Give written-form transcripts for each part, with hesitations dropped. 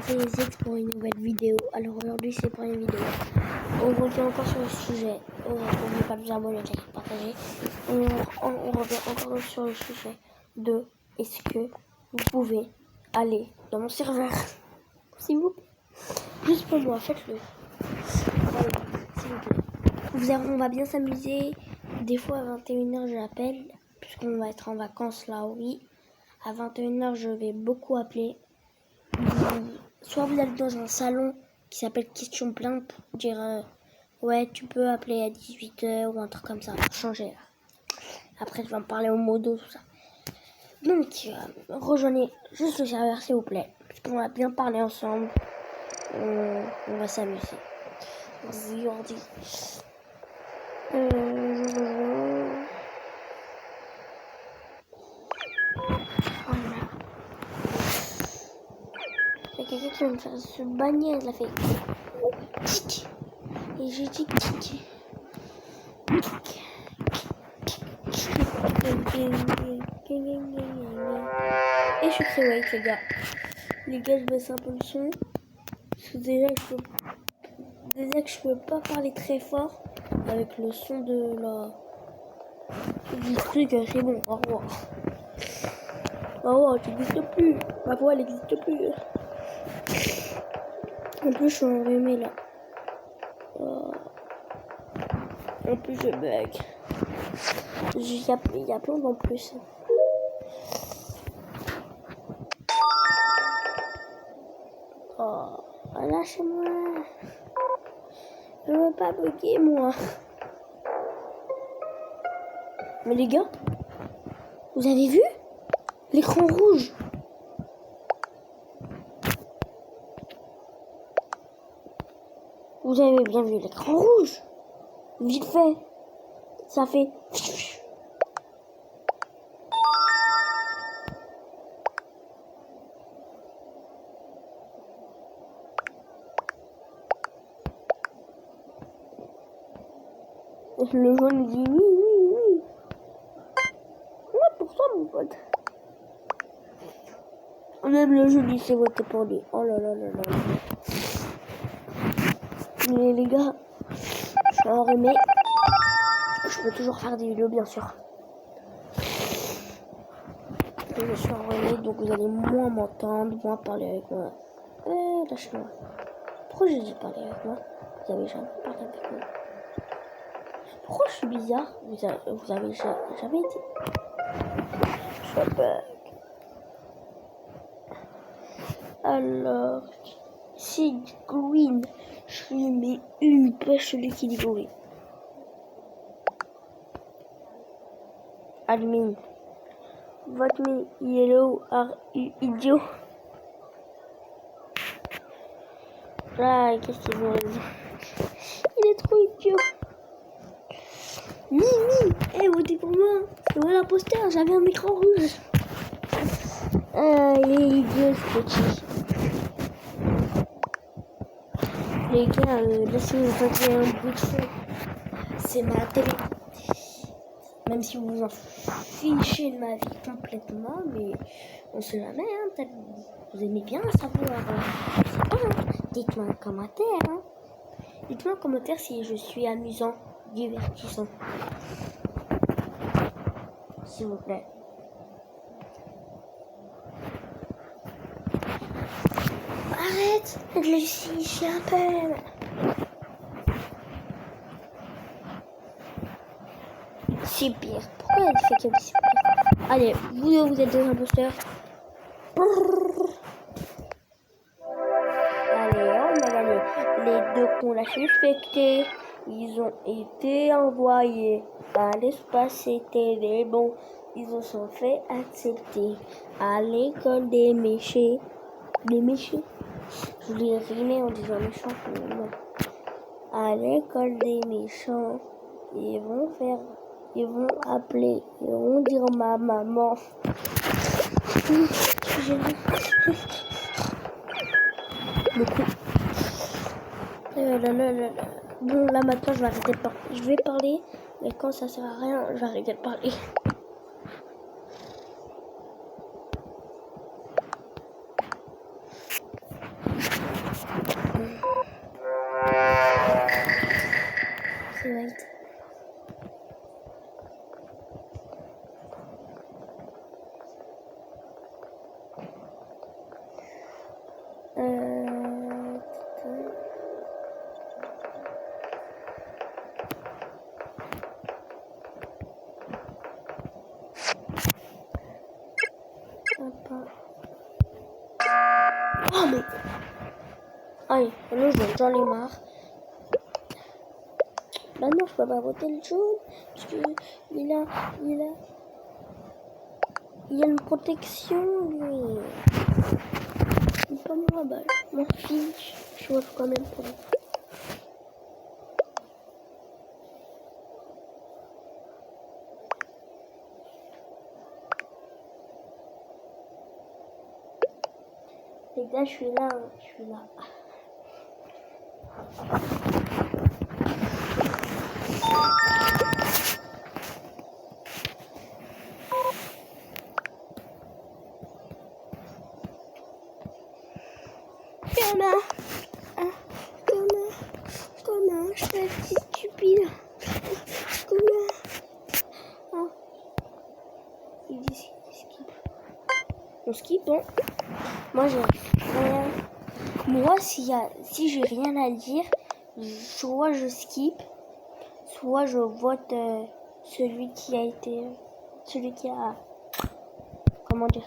c'est Zix pour une nouvelle vidéo. Alors aujourd'hui c'est pour une vidéo. On revient encore sur le sujet. N'oubliez pas de vous abonner, de partager. On revient encore sur le sujet de est-ce que vous pouvez aller dans mon serveur, s'il vous plaît. Juste pour moi, faites-le. Voilà, s'il vous plaît. On va bien s'amuser. Des fois à 21h je l'appelle, puisqu'on va être en vacances là, oui. À 21h je vais beaucoup appeler. Soit vous allez dans un salon qui s'appelle Question Plein pour dire ouais tu peux appeler à 18h ou un truc comme ça, pour changer. Après je vais en parler au modo, tout ça. Donc rejoignez juste le serveur s'il vous plaît, parce qu'on va bien parler ensemble. On va s'amuser. Oui, on dit. Il y a quelqu'un qui va me faire se bagner, elle a fait tic. Et j'ai dit tic. Et je suis très white les gars. Les gars, je baisse un peu le son. Parce que déjà que je peux pas parler très fort avec le son de du truc. C'est bon, au revoir. Au revoir, tu n'existes plus. Ma voix, elle n'existe plus. En plus, je suis enrhumée là. En plus, je bug. Il y a plein en plus. Oh, lâchez-moi. Je veux pas bugger, moi. Mais les gars, vous avez vu l'écran rouge? Vous avez bien vu l'écran rouge? Vite fait. Ça fait... Le jaune dit oui. Ouais, pour toi, mon pote. Même le jaune, il s'est voté pour lui. Oh là là là là. Mais les gars, je suis enrhumé. Je peux toujours faire des vidéos, bien sûr. Je suis enrhumé, donc vous allez moins m'entendre, moins parler avec moi. Lâchez-moi. Pourquoi j'ai dit parler avec moi? Vous avez jamais parlé avec moi. Pourquoi je suis bizarre? Vous avez jamais dit. Je suis bug. Alors, c'est green. Je lui mets une pêche, celui qui dit green. Admin. Vote me yellow are you idiot. Ah, qu'est-ce qu'il veut dire? Il est trop idiot. Mimi, votez pour moi. C'est moi l'imposteur, j'avais un écran rouge. Il est idiot ce petit. Les gars, laissez-moi faire un bruit de fond. C'est ma télé. Même si vous vous en fichez de ma vie complètement, mais on sait jamais, hein, peut-être vous aimez bien savoir. Je sais pas, hein. Dites-moi en commentaire, hein. Dites-moi en commentaire si je suis amusant, divertissant. S'il vous plaît. Arrête de le ficher un peu. Super. Pourquoi elle fait qu'elle dit super? Allez, vous êtes des imposteurs. Allez, on a gagné. Les deux qu'on a suspectés, ils ont été envoyés à l'espace. C'était des bons. Ils se sont fait accepter à l'école des méchés. Des méchés. Je l'ai rimé en disant méchant. Non. À l'école des méchants, ils vont appeler, ils vont dire ma maman. Beaucoup. Bon, là maintenant je vais arrêter de parler. Je vais parler, mais quand ça sert à rien, je vais arrêter de parler. mais... Allez, le jaune, j'en ai marre. Maintenant, je peux pas voter le jaune, parce que il a une protection, lui. Il est pas moi, bah, mon fils, je vote quand même pour lui. Les gars, je suis là, hein, je suis là. Comment, je suis si stupide. Comment, ah, il dit skip. On skip, hein. Moi, j'ai rien. Moi, si j'ai rien à dire, soit je skip, soit je vote celui qui a, comment dire,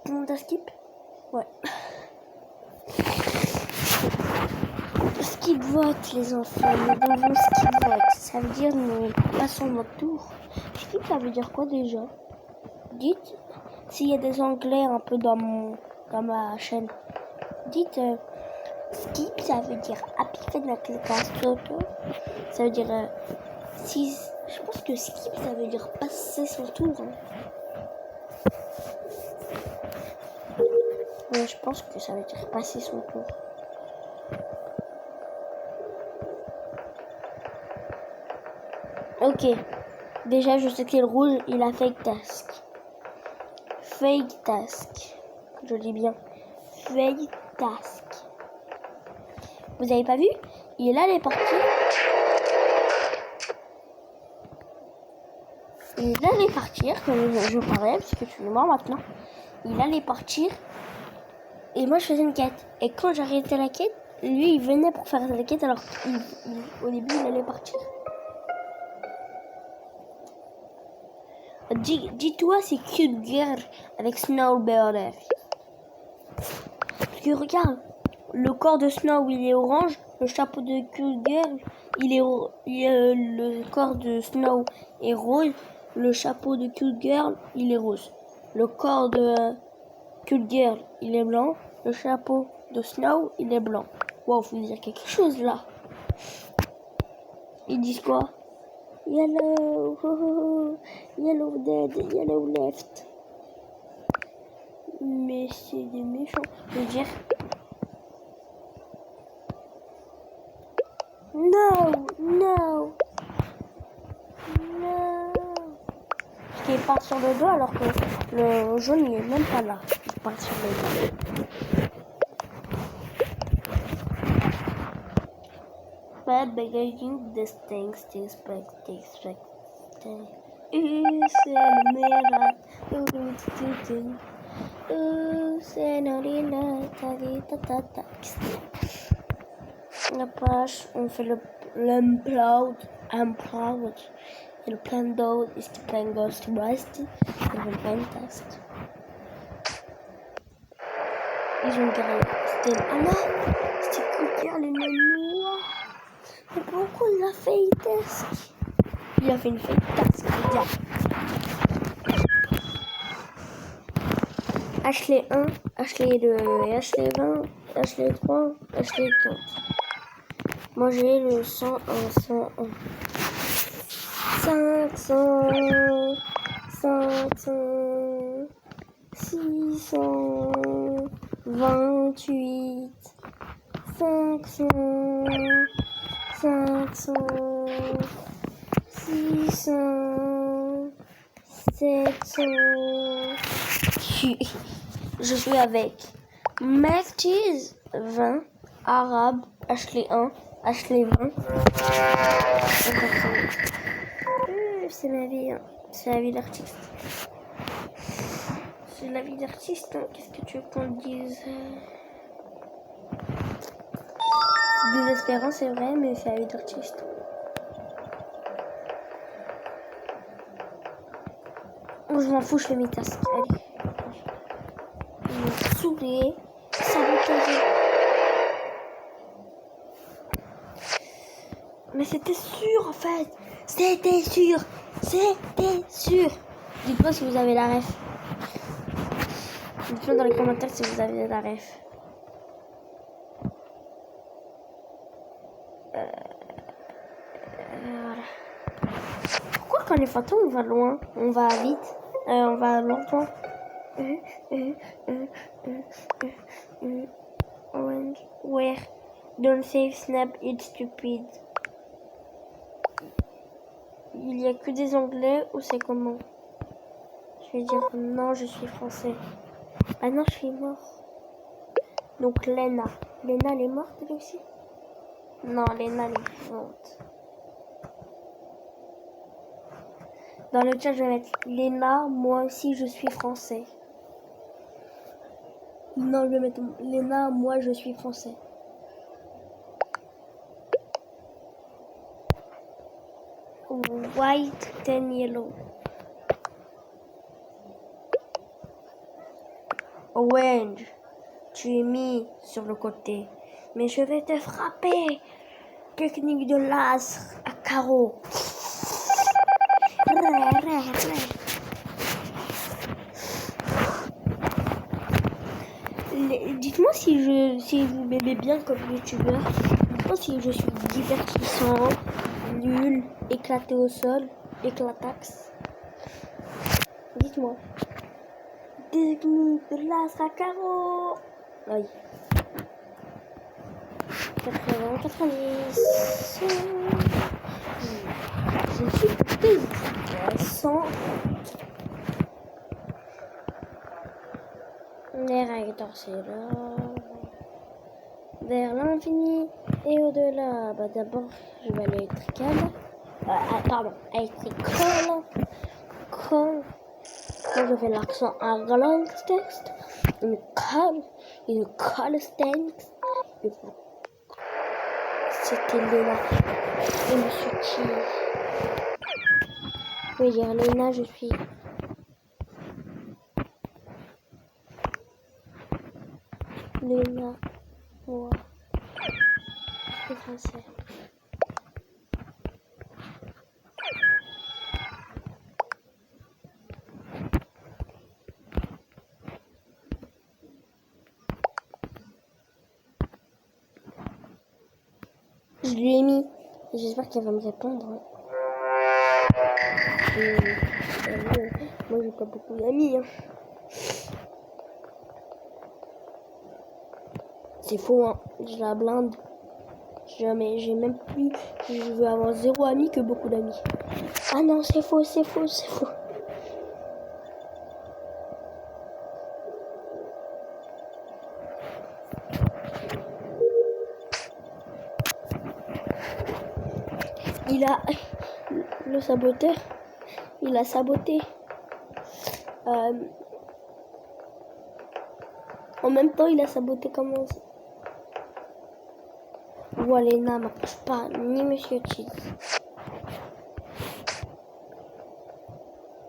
tout le monde a skip? Ouais. Skip vote, les enfants, nous devons skip vote. Ça veut dire nous passons notre tour. Skip, ça veut dire quoi déjà? Dites, s'il y a des anglais un peu dans ma chaîne, dites skip, ça veut dire happy Toto. Ça veut dire si, je pense que skip, ça veut dire passer son tour. Hein. Ouais, je pense que ça veut dire passer son tour. Ok, déjà je sais que le rouge, il a fake task. Fake task, je dis bien. Fake task. Vous avez pas vu? Il allait partir. Il allait partir, comme je parlais, parce que tu es mort maintenant. Il allait partir. Et moi je faisais une quête. Et quand j'arrêtais la quête, lui il venait pour faire la quête. Alors au début il allait partir. Dis-toi c'est Cute Girl avec Snowbird. Parce que regarde, le corps de Snow il est orange, le chapeau de Cute Girl le corps de Snow est rose, le chapeau de Cute Girl il est rose. Le corps de Cute Girl il est blanc, le chapeau de Snow il est blanc. Wow, faut dire quelque chose là. Ils disent quoi? Yellow, oh, oh, yellow dead, yellow left. Mais c'est des méchants. Je veux dire. No. Parce qu'il part sur le dos alors que le jaune il est même pas là. Il part sur le dos. Bad begging this things expect. La page, on fait l'unploud. Et le plan d'eau is to plan Ghost Rust. Et le plan test. Ils ont gagné. C'était Cookie, les mémoires. Mais pourquoi il a fait une task? Il a fait une fake task, les gars. Ashley 1, Ashley 2, Ashley 20, Ashley 3, Ashley 4. Moi j'ai le 101, 500, 628, 500, 600, 700. Je suis avec Maftiz 20, Arabe, Ashley 1, Ashley 20. C'est ma vie, hein. C'est la vie d'artiste. C'est la vie d'artiste, hein. Qu'est-ce que tu veux qu'on dise? C'est désespérant, c'est vrai, mais c'est la vie d'artiste. Oh, je m'en fous, je fais mes tasks. Allez. anglais. Sabotage. Mais c'était sûr en fait. C'était sûr. C'était sûr. Dites-moi si vous avez la ref. Dites-moi dans les commentaires si vous avez la ref. Voilà. Pourquoi quand les fantômes on va loin, on va vite, on va longtemps. Orange, where? Don't save Snap, it's stupid. Il y a que des anglais ou c'est comment? Je vais dire non, je suis français. Ah non, je suis mort. Donc Lena. Lena, elle est morte elle aussi? Non, Lena, elle est morte. Dans le chat, je vais mettre Lena, moi aussi je suis français. Non, je vais mettre Lena, moi je suis français. White, then yellow. Orange, tu es mis sur le côté. Mais je vais te frapper. Technique de laser à carreaux. Dites-moi si vous m'aimez bien comme youtubeur. Dites-moi si je suis divertissant, nul, éclaté au sol, éclatax. Dites-moi. Technique de laser à carreaux. Oui. 80, 90. Je suis dédicaçant. Les réacteurs, c'est là. Vers l'infini et au-delà. Bah, d'abord, je vais à l'électrical. Pardon, électrical. Quand je fais l'accent à texte, une colle texte. C'était Léna. Et monsieur qui? Je vais dire Léna, je suis. Léna, moi, je suis français. Je lui ai mis. J'espère qu'elle va me répondre. Moi, j'ai pas beaucoup d'amis. Hein. C'est faux, hein. Je la blinde. Jamais, j'ai même plus. Je veux avoir 0 ami que beaucoup d'amis. Ah non, c'est faux, c'est faux, c'est faux. Il a. Le saboteur. Il a saboté. En même temps, il a saboté comment ça. Walena m'approche pas, ni Monsieur Cheese.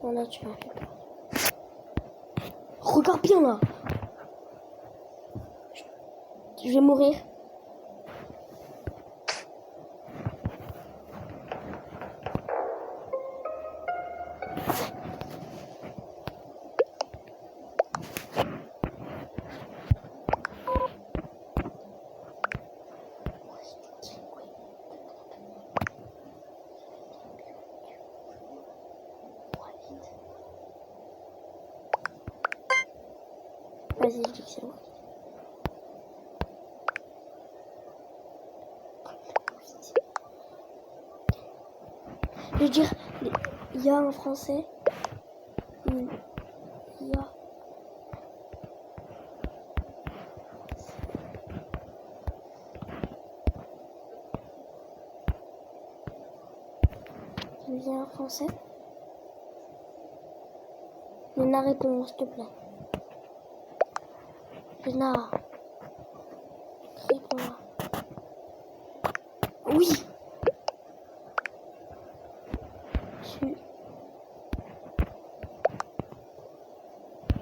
Bon là tu m'as fait peur. Regarde bien là. Je vais mourir. Vas-y, je dis que c'est moi. Je veux dire, il y a un français. Il y a. Il y a un français. Léna, réponds, s'il te plaît. Léna. Réponds-moi. Oui. Tu.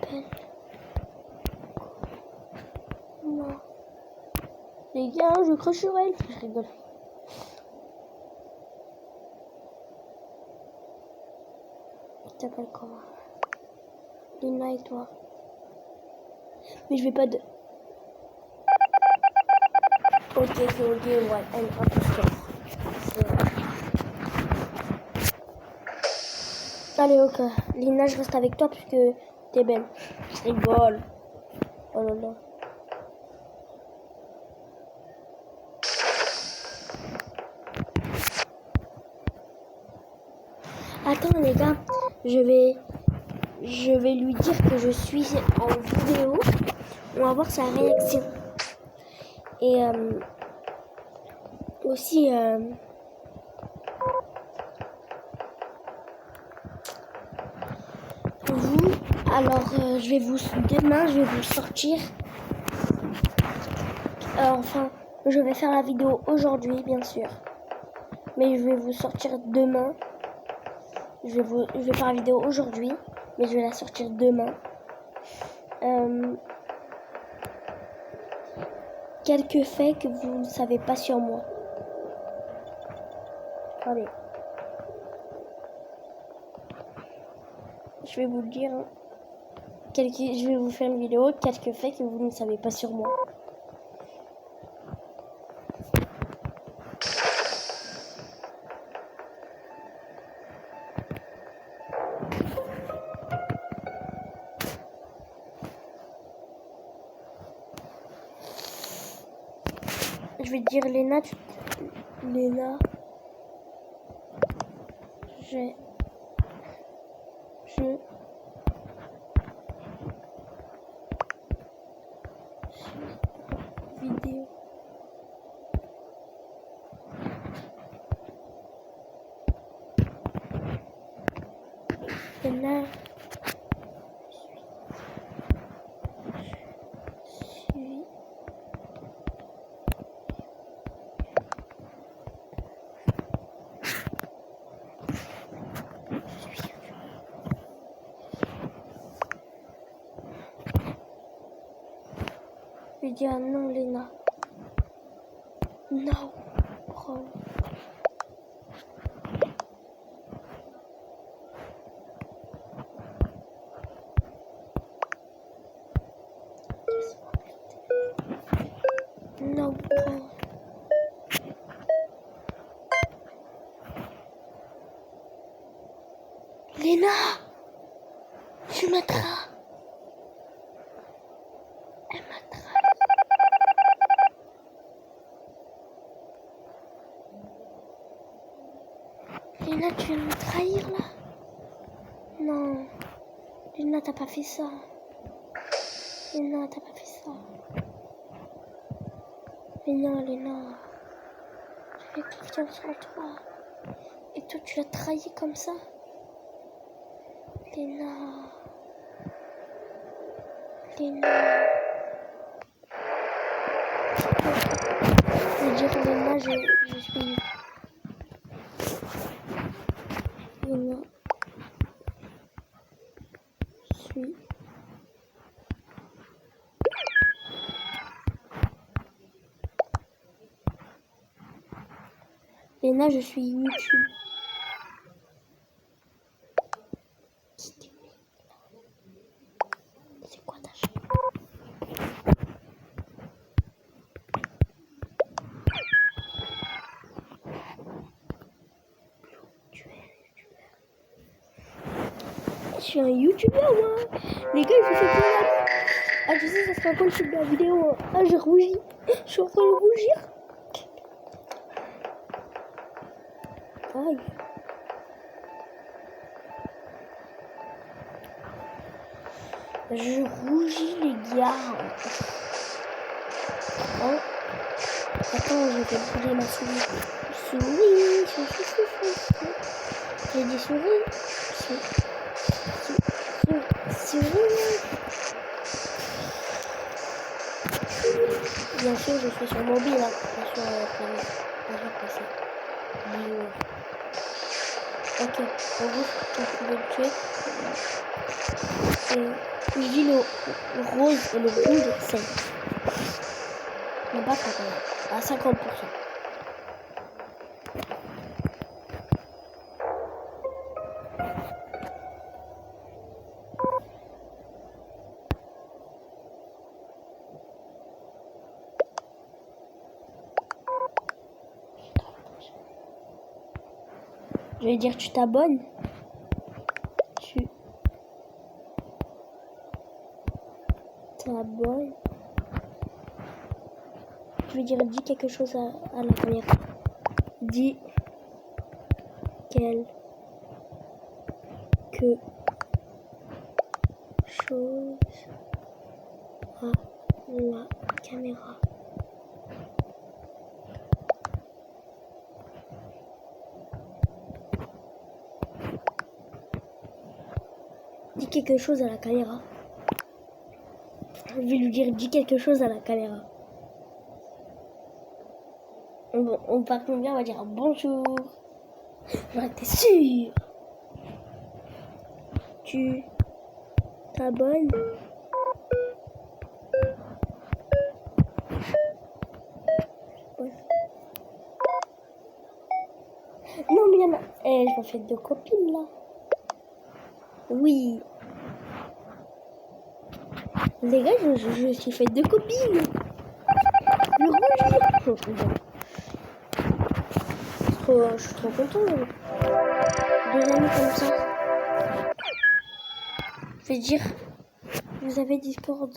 Belle. Non. Les gars, je crache sur elle. Je rigole. Tu t'appelles comment? Lina et toi. Mais je vais pas de... Ok, ouais, elle est imposteur. Allez, ok. Lina, je reste avec toi parce que t'es belle. Je rigole. Oh là là. Attends les gars, je vais lui dire que je suis en vidéo. On va voir sa réaction. Et aussi vous, alors demain je vais vous sortir. Enfin, je vais faire la vidéo aujourd'hui bien sûr. Mais je vais vous sortir demain. Je vais faire la vidéo aujourd'hui, mais je vais la sortir demain. Quelques faits que vous ne savez pas sur moi. Allez. Je vais vous le dire. Je vais vous faire une vidéo, quelques faits que vous ne savez pas sur moi. Je vais te dire Léna, Léna, vidéo. Léna, je vais dire non Léna. Non, bro. Non, bro. Léna, tu m'as trahi. Elle m'a trahi. Léna, tu viens de me trahir là? Non. Léna, t'as pas fait ça. Léna, t'as pas fait ça. Léna. J'avais confiance en toi. Et toi, tu l'as trahi comme ça? Léna. Je veux dire, Léna, je suis... Léna. Léna, je suis YouTube. C'est quoi ta chaîne? Je suis un youtubeur moi. Les gars, je fais quoi là? Ah, je sais, ça sera quoi le titre de la vidéo? Ah, j'ai rougi. Je suis en train de rougir. Aïe. Je rougis les gars. Oh. Attends, je vais bouger ma souris. J'ai dit souris. Souris. Bien sûr, je suis sur mobile, hein. Bien sûr, ok, en gros, on pouvait le tuer. Et je dis le rose et le rouge, c'est. Mais pas trop quand même. À 50%. Je vais dire tu t'abonnes. Tu t'abonnes. Je vais dire dis quelque chose à la caméra. Dis quelque chose à la caméra. Dis quelque chose à la caméra. Je vais lui dire dis quelque chose à la caméra. On part combien? On va dire bonjour. Ouais, t'es sûr? Tu t'abonnes? Ouais. Non mais il y en a. Je me fais 2 copines là. Oui. Les gars, je suis fait 2 copines. Le rouge. Je suis trop content. 2 amis comme ça. Je vais dire, vous avez Discord.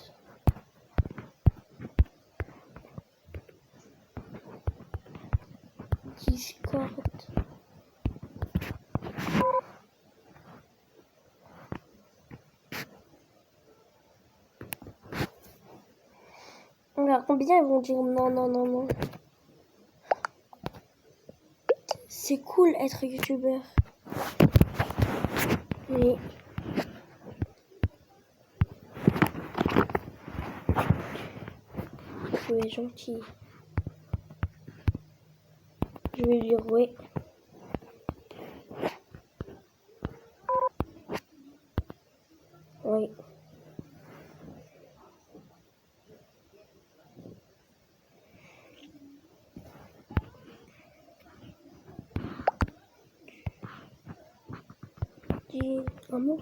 Discord. Alors combien ils vont dire non, non, non, non. C'est cool être youtubeur. Mais tu es gentil. Je vais dire oui. Oui. Dis un mot.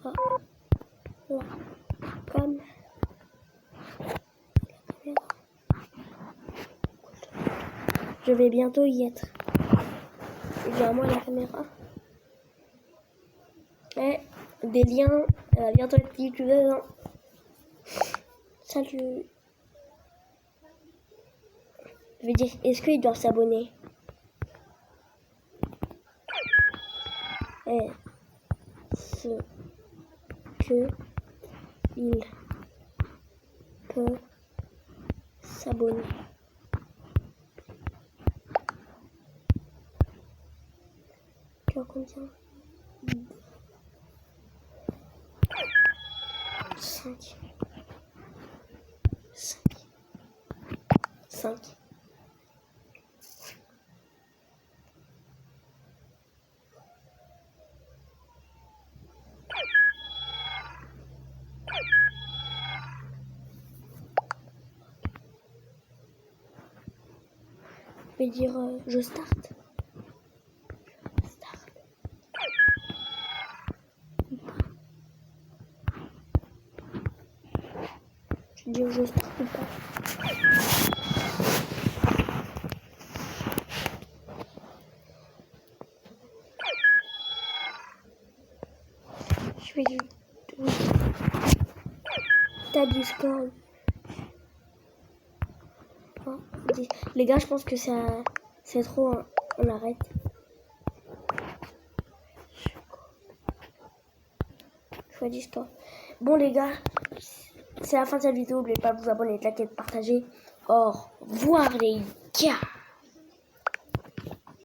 Ah, là. Comme. Je vais bientôt y être. Dis à moi la caméra. Et des liens. Elle va bientôt être youtubeur. Salut. Je vais dire, est-ce qu'ils doivent s'abonner? Est-ce que il peut s'abonner? Tu as combien? 5. 5. Je vais dire je start. Je vais dire je start ou pas. Je vais dire oui. T'as Discord. Oh, les gars, je pense que ça c'est trop. Hein. On arrête. Je vois Discord. Bon les gars, c'est la fin de cette vidéo. N'oubliez pas de vous abonner, de liker, de partager. Au revoir les gars.